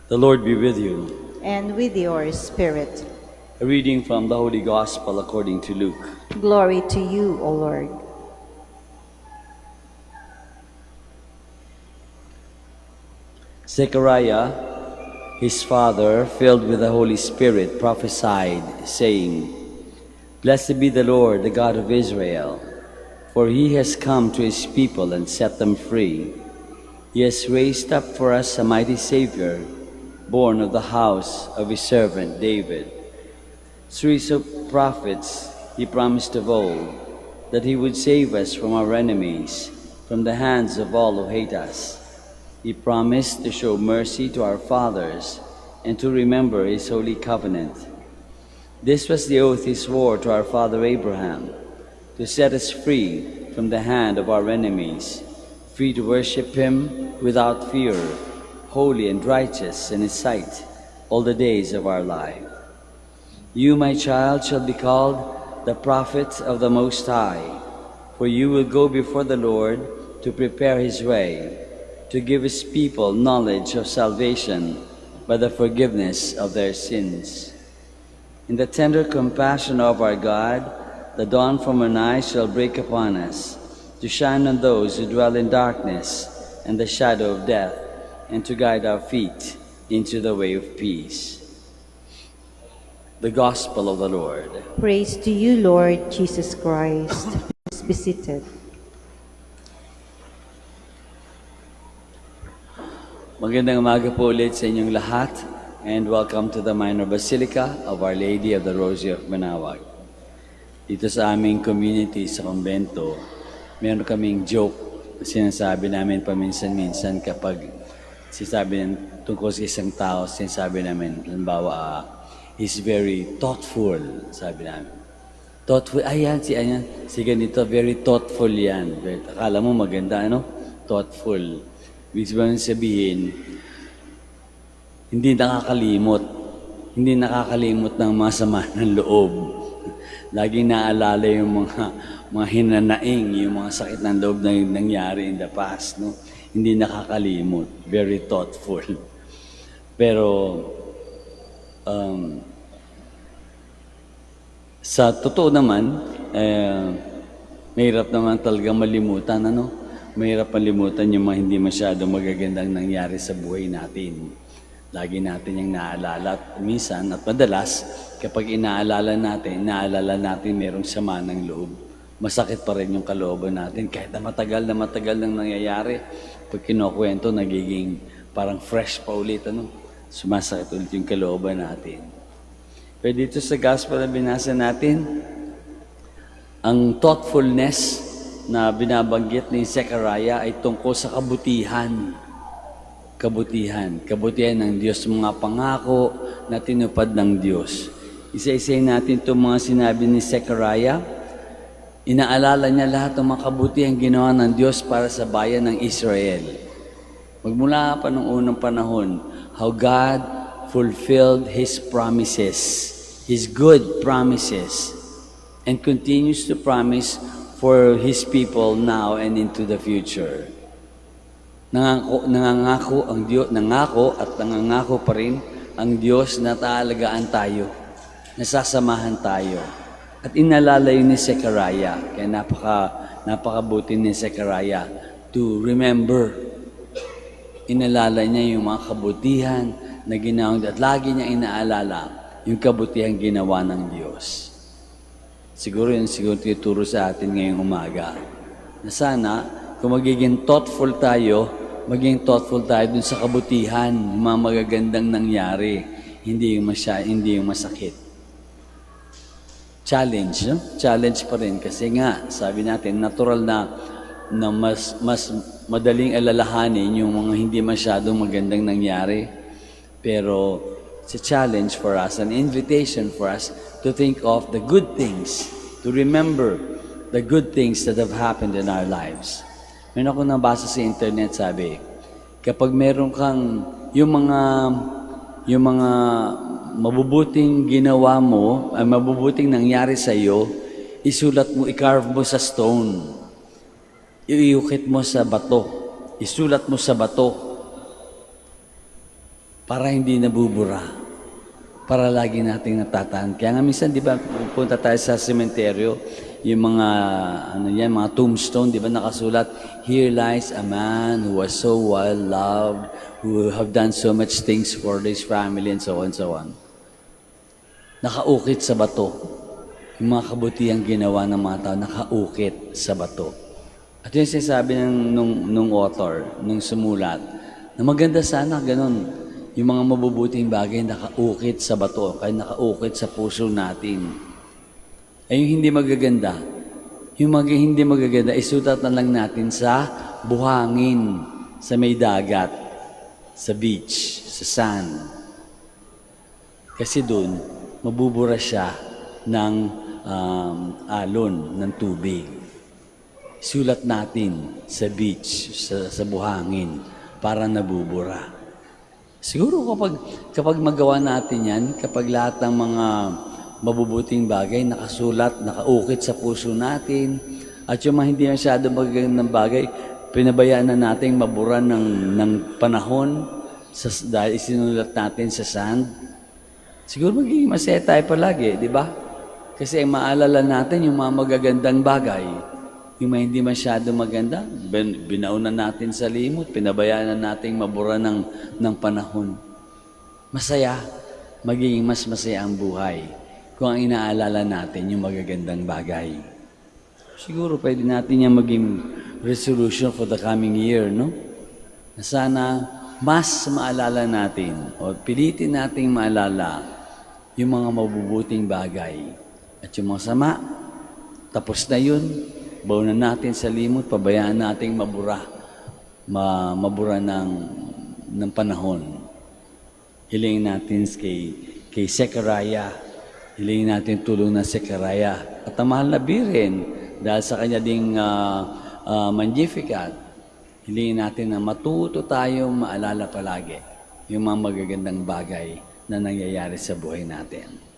The Lord be with you. And with your spirit. A reading from the Holy Gospel according to Luke. Glory to you, O Lord. Zechariah, his father, filled with the Holy Spirit, prophesied, saying, Blessed be the Lord, the God of Israel, for he has come to his people and set them free. He has raised up for us a mighty Savior, born of the house of his servant David. Through his prophets he promised of old that he would save us from our enemies, from the hands of all who hate us. He promised to show mercy to our fathers and to remember his holy covenant. This was the oath he swore to our father Abraham, to set us free from the hand of our enemies, free to worship him without fear, holy and righteous in his sight all the days of our life. You, my child, shall be called the prophet of the Most High, for you will go before the Lord to prepare his way, to give his people knowledge of salvation by the forgiveness of their sins. In the tender compassion of our God, the dawn from on high shall break upon us, to shine on those who dwell in darkness and the shadow of death, and to guide our feet into the way of peace. The Gospel of the Lord. Praise to you, Lord Jesus Christ. Please be seated. Magandang umaga po ulit sa inyong lahat, and welcome to the Minor Basilica of Our Lady of the Rosary of Manaoag. Dito sa aming community sa kumbento, meron kaming joke na sinasabi namin paminsan-minsan kapag sinasabi tungkol sa isang tao, sinasabi namin, halimbawa, he's very thoughtful, sabi namin. Thoughtful, ayan, si ganito, very thoughtful yan. Akala mo maganda, ano? Thoughtful. Ibig sabihin, hindi nakakalimot. Hindi nakakalimot ng masama ng loob. Laging naalala yung mga hinanaing, yung mga sakit ng loob na nangyari in the past. No? Hindi nakakalimot. Very thoughtful. Pero, sa totoo naman, mahirap naman talaga malimutan, ano? Mahirap malimutan yung mga hindi masyadong magagandang nangyari sa buhay natin. Lagi natin yung naalala at minsan at madalas, kapag inaalala natin merong sama ng loob. Masakit pa rin yung kalooban natin kahit na matagal nang nangyayari. Pag kinukwento, nagiging parang fresh pa ulit, ano? Sumasakit ulit yung kalooban natin. Pero dito sa gospel na binasa natin, ang thoughtfulness na binabanggit ni Zechariah ay tungkol sa kabutihan. Kabutihan ng Diyos, mga pangako na tinupad ng Diyos. Isa-isayin natin itong mga sinabi ni Zechariah. Inaalala niya lahat ng mga kabutihan ginawa ng Diyos para sa bayan ng Israel. Magmula pa noong unang panahon, how God fulfilled His promises, His good promises, and continues to promise for His people now and into the future. Nangangako ang Diyos, nangangako pa rin ang Diyos na taalagaan tayo, nasasamahan tayo. At inalala yun ni Zechariah, kaya napakabuti ni Zechariah to remember. Inalala niya yung mga kabutihan na ginawa at lagi niya inaalala yung kabutihan ginawa ng Diyos. Siguro tuturo sa atin ngayong umaga. Na sana, kung magiging thoughtful tayo dun sa kabutihan, yung mga magagandang nangyari, hindi yung masakit. Challenge, no? Challenge pa rin kasi nga, sabi natin, natural na mas madaling alalahanin yung mga hindi masyadong magandang nangyari. Pero it's a challenge for us, an invitation for us to think of the good things, to remember the good things that have happened in our lives. Meron ako nabasa sa internet, sabi, kapag meron kang yung mga mabubuting ginawa mo, ay mabubuting nangyari sa iyo, isulat mo, i-carve mo sa stone. Iukit mo sa bato. Isulat mo sa bato. para hindi nabubura, para lagi nating natatandaan. Kaya nga minsan, di ba, pupunta tayo sa sementeryo, yung mga, mga tombstone, di ba, nakasulat, "Here lies a man who was so well loved, who have done so much things for his family," and so on, so on. Nakaukit sa bato. Yung mga kabutihang ginawa ng mga tao, nakaukit sa bato. At yung sinasabi nung author, nung sumulat, na maganda sana ganun, yung mga mabubuting bagay nakaukit sa bato, kaya nakaukit sa puso natin. Ay yung hindi magaganda, hindi magaganda, isutat na lang natin sa buhangin, sa may dagat, sa beach, sa sand. Kasi doon, mabubura siya ng alon, ng tubig. Sulat natin sa beach, sa buhangin, para nabubura. Siguro kapag magawa natin yan, kapag lahat ng mga mabubuting bagay nakasulat, nakaukit sa puso natin, at yung mga hindi masyado magagandang bagay, pinabayaan na natin mabura ng panahon dahil isinulat natin sa sand, siguro magiging masaya tayo palagi, di ba? Kasi maalala natin yung mga magagandang bagay. Yung mga hindi masyado maganda, binaunan natin sa limot, pinabayaan na natin mabura ng panahon. Masaya, magiging mas masaya ang buhay kung ang inaalala natin yung magagandang bagay. Siguro pwede natin yung maging resolution for the coming year, no? Na sana mas maalala natin o pilitin nating maalala yung mga mabubuting bagay. At yung mga sama, tapos na yun, baunan natin sa limot, pabayaan nating mabura ng panahon. Hilingin natin kay Zechariah, hilingin natin tulong ng Zechariah. At ang mahal na Biren, dahil sa kanya ding Magnificat, hilingin natin na matuto tayong maalala palagi yung mga magagandang bagay na nangyayari sa buhay natin.